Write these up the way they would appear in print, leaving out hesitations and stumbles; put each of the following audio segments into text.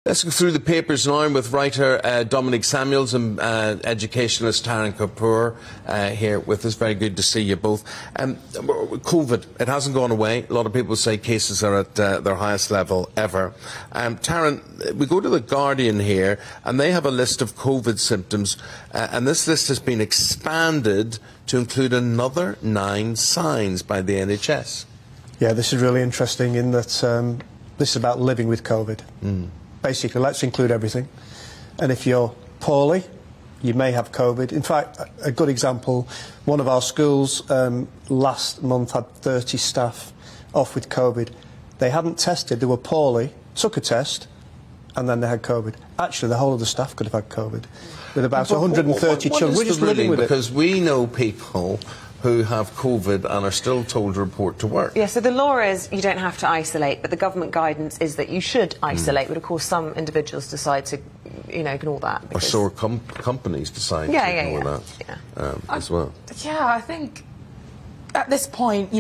Let's go through the papers now with writer Dominique Samuels and educationalist Tarun Kapur here with us. Very good to see you both. COVID, it hasn't gone away. A lot of people say cases are at their highest level ever. Tarun, we go to The Guardian here, and they have a list of COVID symptoms, and this list has been expanded to include another 9 signs by the NHS. Yeah, this is really interesting in that this is about living with COVID. Basically, let's include everything. And if you're poorly, you may have COVID. In fact, a good example, one of our schools last month had 30 staff off with COVID. They hadn't tested, they were poorly, took a test, and then they had COVID. Actually, the whole of the staff could have had COVID, with about 130 children. We're just living with it. Because we know people who have COVID and are still told to report to work. Yeah, so the law is you don't have to isolate, but the government guidance is that you should isolate. But of course, some individuals decide to, ignore that. Or so companies decide to ignore that as well. Yeah, I think at this point,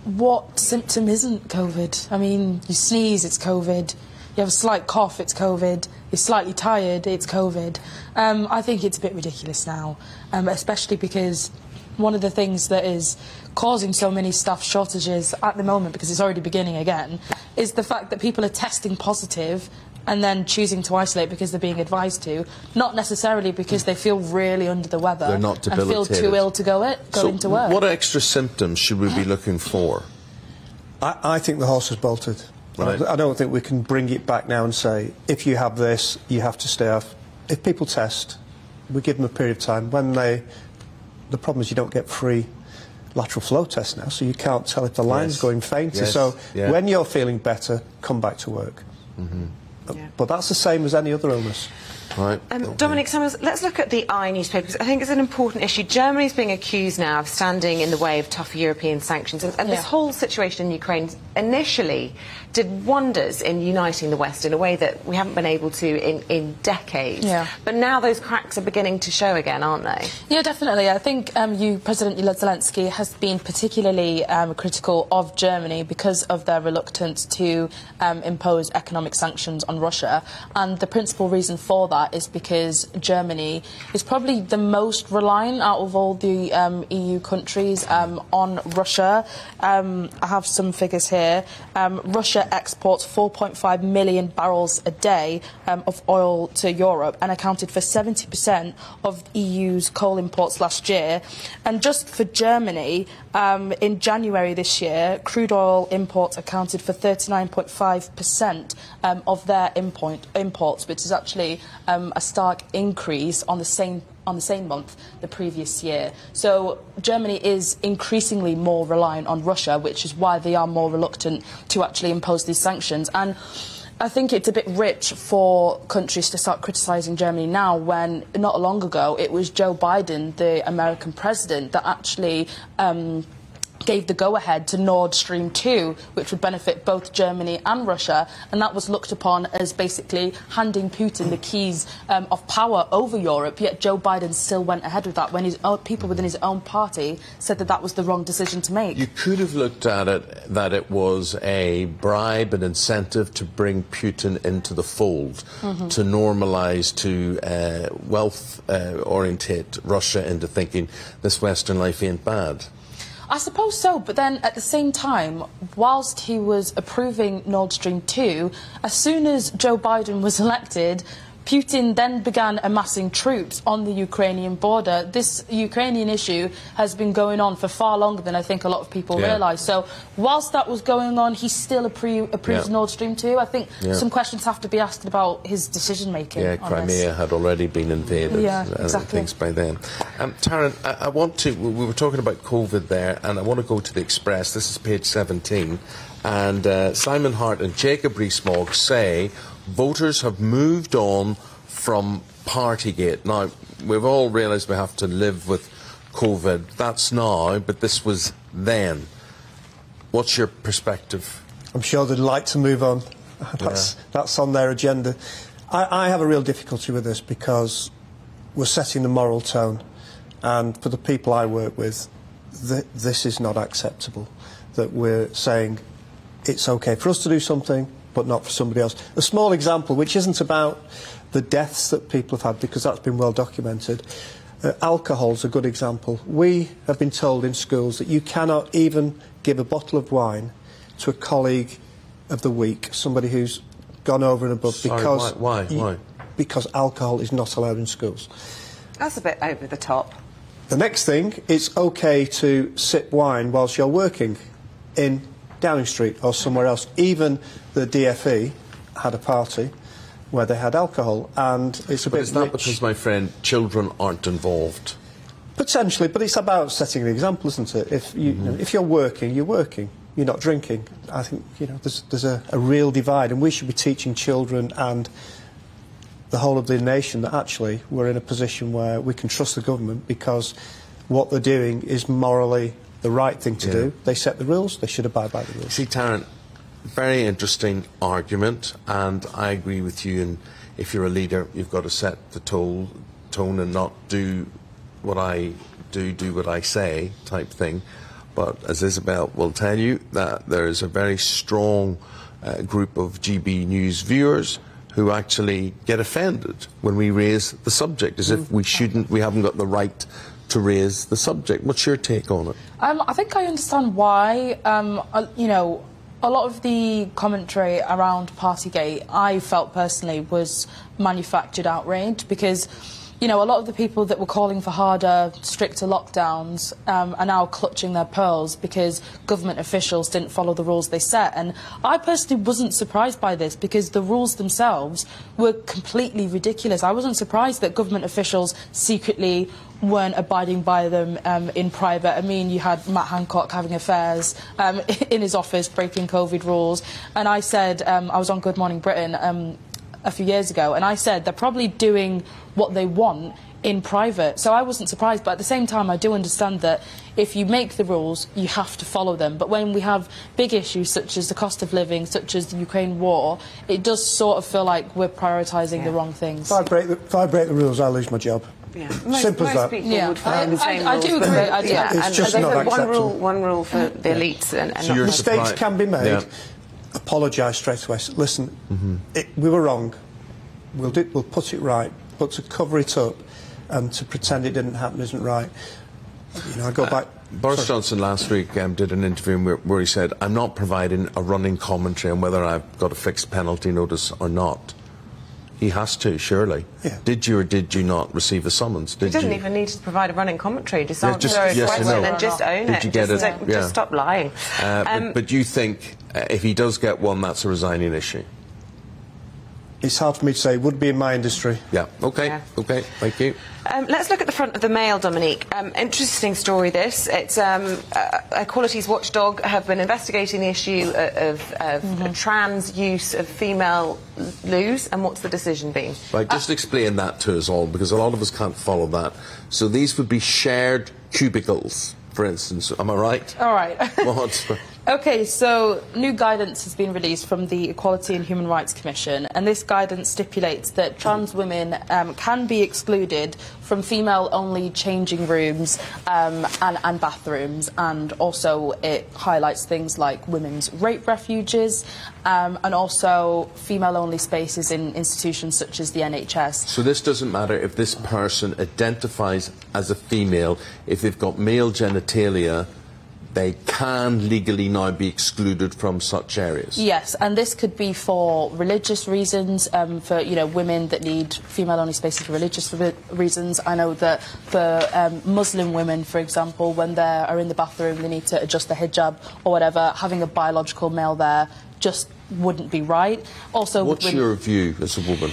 what symptom isn't COVID? I mean, you sneeze, it's COVID. You have a slight cough, it's COVID. You're slightly tired, it's COVID. I think it's a bit ridiculous now, especially because one of the things that is causing so many staff shortages at the moment, because it's already beginning again, is the fact that people are testing positive and then choosing to isolate because they're being advised to, not necessarily because they feel really under the weather. They're not debilitated. And feel too ill to go into work. What extra symptoms should we be looking for? I think the horse has bolted. Right. I don't think we can bring it back now and say, if you have this, you have to stay off. If people test, we give them a period of time. The problem is you don't get free lateral flow tests now, so you can't tell if the line's going fainter. So when you're feeling better, come back to work. But that's the same as any other illness. Right. Dominique Samuels, let's look at the newspapers. I think it's an important issue. Germany's being accused now of standing in the way of tougher European sanctions. And this whole situation in Ukraine initially did wonders in uniting the West in a way that we haven't been able to in decades. But now those cracks are beginning to show again, aren't they? Yeah, definitely. I think President Zelensky has been particularly critical of Germany because of their reluctance to impose economic sanctions on Russia. And the principal reason for that is because Germany is probably the most reliant out of all the EU countries on Russia. I have some figures here. Russia exports 4.5 million barrels a day of oil to Europe and accounted for 70% of EU's coal imports last year. And just for Germany, in January this year, crude oil imports accounted for 39.5% of their imports, which is actually a stark increase on the same month the previous year. So Germany is increasingly more reliant on Russia, which is why they are more reluctant to actually impose these sanctions. And I think it's a bit rich for countries to start criticising Germany now when, not long ago, it was Joe Biden, the American president, that actually gave the go-ahead to Nord Stream 2, which would benefit both Germany and Russia, and that was looked upon as basically handing Putin the keys of power over Europe, yet Joe Biden still went ahead with that when his own people within his own party said that that was the wrong decision to make. You could have looked at it that it was a bribe, an incentive to bring Putin into the fold, to normalise, to wealth-orientate Russia into thinking this Western life ain't bad. I suppose so, but then at the same time, whilst he was approving Nord Stream 2, as soon as Joe Biden was elected, Putin then began amassing troops on the Ukrainian border. This Ukrainian issue has been going on for far longer than I think a lot of people realise. So whilst that was going on, he still approved Nord Stream 2. I think some questions have to be asked about his decision-making. Yeah, Crimea had already been invaded things by then. Tarun, I want to... We were talking about COVID there, and I want to go to the Express. This is page 17. And Simon Hart and Jacob Rees-Mogg say voters have moved on from Partygate. Now, we've all realised we have to live with COVID. That's now, but this was then. What's your perspective? I'm sure they'd like to move on. That's on their agenda. I have a real difficulty with this because we're setting the moral tone. And for the people I work with, this is not acceptable. That we're saying it's OK for us to do something, but not for somebody else. A small example, which isn't about the deaths that people have had, because that's been well documented. Alcohol's a good example. We have been told in schools that you cannot even give a bottle of wine to a colleague of the week, somebody who's gone over and above. Sorry, because why? Because alcohol is not allowed in schools. That's a bit over the top. The next thing, it's OK to sip wine whilst you're working in Downing Street or somewhere else. Even the DFE had a party where they had alcohol, and it's a bit is that because, my friend, children aren't involved? Potentially, but it's about setting an example, isn't it? If you, you know, if you're working, you're working. You're not drinking. I think, you know, there's a real divide, and we should be teaching children and the whole of the nation that actually we're in a position where we can trust the government, because what they're doing is morally the right thing to do. They set the rules, they should abide by the rules. See, Tarun, very interesting argument, and I agree with you. And if you're a leader, you've got to set the tone and not do what I do what I say type thing. But as Isabel will tell you, that there is a very strong group of GB News viewers who actually get offended when we raise the subject, as if we haven't got the right to raise the subject. What's your take on it? I think I understand why. You know, a lot of the commentary around Partygate, I felt personally, was manufactured outrage, because, you know, a lot of the people that were calling for harder, stricter lockdowns are now clutching their pearls because government officials didn't follow the rules they set. And I personally wasn't surprised by this, because the rules themselves were completely ridiculous. I wasn't surprised that government officials secretly weren't abiding by them in private. I mean, you had Matt Hancock having affairs in his office, breaking COVID rules. And I said, I was on Good Morning Britain a few years ago, and I said they're probably doing what they want in private. So I wasn't surprised, but at the same time I do understand that if you make the rules, you have to follow them. But when we have big issues such as the cost of living, such as the Ukraine war, it does sort of feel like we're prioritising the wrong things. If I break the rules, I lose my job. Yeah. Simple as that. Most people would follow the same rules. I do agree. It's just not acceptable. One rule for the elites, and So not mistakes can be made. Yeah. Apologise straight away. Listen, we were wrong. We'll put it right. But to cover it up and to pretend it didn't happen isn't right. You know, I go back. Boris Johnson last week did an interview where he said, "I'm not providing a running commentary on whether I've got a fixed penalty notice or not." He has to, surely. Yeah. Did you or did you not receive a summons? He doesn't even need to provide a running commentary. Just answer yes, a question and just own did it. You get just stop lying. But you think if he does get one, that's a resigning issue? It's hard for me to say. It would be in my industry. Yeah. Okay. Yeah. Okay. Thank you. Let's look at the front of the Mail, Dominique. Interesting story, this. It's Equality's watchdog have been investigating the issue of trans use of female loos, and what's the decision been? Right, just explain that to us all, because a lot of us can't follow that. So these would be shared cubicles, for instance. Am I right? All right. What? OK, so new guidance has been released from the Equality and Human Rights Commission, and this guidance stipulates that trans women can be excluded from female-only changing rooms and bathrooms, and also it highlights things like women's rape refuges and also female-only spaces in institutions such as the NHS. So this doesn't matter if this person identifies as a female, if they've got male genitalia, they can legally now be excluded from such areas? Yes, and this could be for religious reasons, for, you know, women that need female-only spaces for religious reasons. I know that for Muslim women, for example, when they are in the bathroom, they need to adjust the hijab or whatever, having a biological male there just wouldn't be right. Also, what's your view as a woman?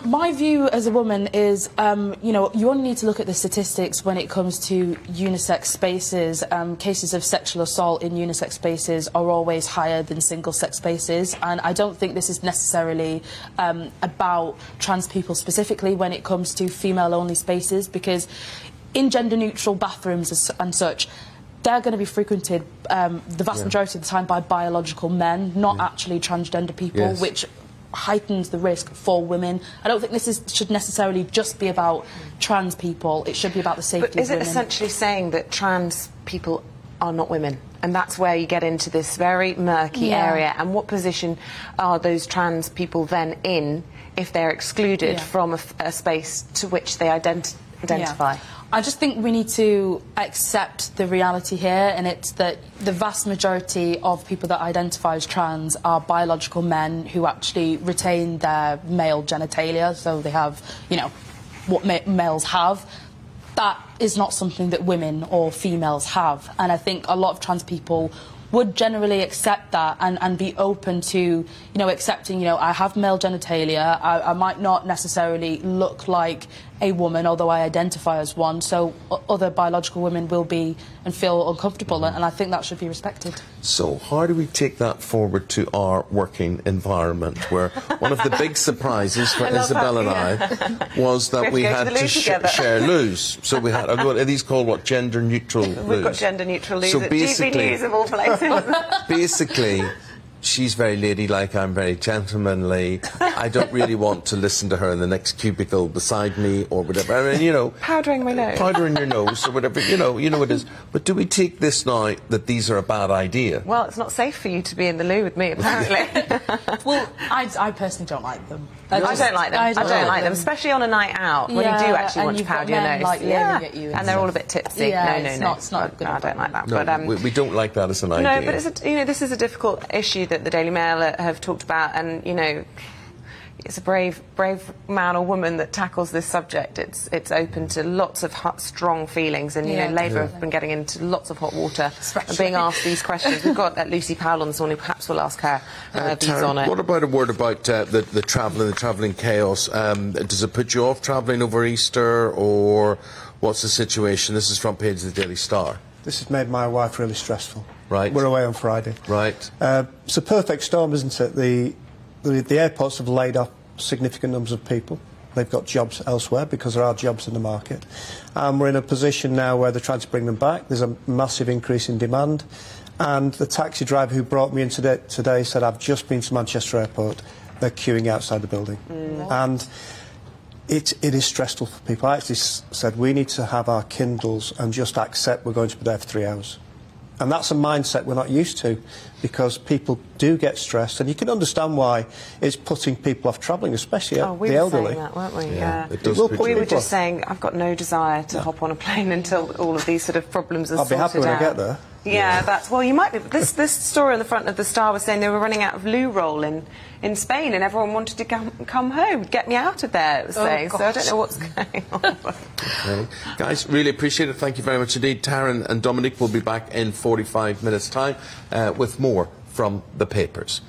My view as a woman is, you know, you only need to look at the statistics when it comes to unisex spaces. Cases of sexual assault in unisex spaces are always higher than single-sex spaces, and I don't think this is necessarily about trans people specifically when it comes to female-only spaces, because in gender-neutral bathrooms and such, they're going to be frequented the vast majority of the time by biological men, not actually transgender people, which heightens the risk for women. I don't think this should necessarily just be about trans people. It should be about the safety of women. But is it essentially saying that trans people are not women. And that's where you get into this very murky area. And what position are those trans people then in if they're excluded from a space to which they identify? I just think we need to accept the reality here, and it's that the vast majority of people that identify as trans are biological men who actually retain their male genitalia, so they have, you know, what males have. That is not something that women or females have, and I think a lot of trans people would generally accept that and be open to, you know, accepting, you know, I have male genitalia, I might not necessarily look like a woman, although I identify as one, so other biological women will be and feel uncomfortable, and I think that should be respected. So how do we take that forward to our working environment, where one of the big surprises for Isabel and I was that we had to share loos. So we had, are these called what, gender neutral loos? We've got gender neutral loos. So at basically, GBNews of all places. Basically, she's very ladylike, I'm very gentlemanly. I don't really want to listen to her in the next cubicle beside me or whatever. I mean, you know... Powdering my nose. Powdering your nose or whatever, you know it is. But do we take this now that these are a bad idea? Well, it's not safe for you to be in the loo with me, apparently. Well, I personally don't like them. I don't like them. I don't like them, especially on a night out when you do actually want to powder your nose. Like at you and they're all a bit tipsy. No, it's not good. I don't like that. No, but we don't like that as an idea. No, but it's you know, this is a difficult issue that the Daily Mail have talked about, and you know, it's a brave man or woman that tackles this subject. It's open to lots of strong feelings, and you know, Labour have been getting into lots of hot water and being asked these questions. We've got Lucy Powell on this morning. Perhaps we'll ask her views on it. What about a word about the travelling chaos? Does it put you off travelling over Easter, or what's the situation? This is front page of the Daily Star. This has made my wife really stressful. Right. We're away on Friday. Right. It's a perfect storm, isn't it? The airports have laid off significant numbers of people. They've got jobs elsewhere because there are jobs in the market. And we're in a position now where they're trying to bring them back. There's a massive increase in demand. And the taxi driver who brought me in today said, I've just been to Manchester Airport. They're queuing outside the building. And it is stressful for people. I actually said, we need to have our Kindles and just accept we're going to be there for 3 hours. And that's a mindset we're not used to, because people do get stressed, and you can understand why it's putting people off travelling, especially the elderly. We were saying that, weren't we? Yeah. We were just saying, I've got no desire to hop on a plane until all of these sort of problems are sorted out. I'll be happy when I get there. Yeah, that's... Well, you might be... This story on the front of the Star was saying they were running out of loo roll in Spain, and everyone wanted to come home. Get me out of there, it was saying. So I don't know what's going on. Okay. Guys, really appreciate it. Thank you very much indeed. Tarun and Dominique will be back in 45 minutes' time with more from the papers.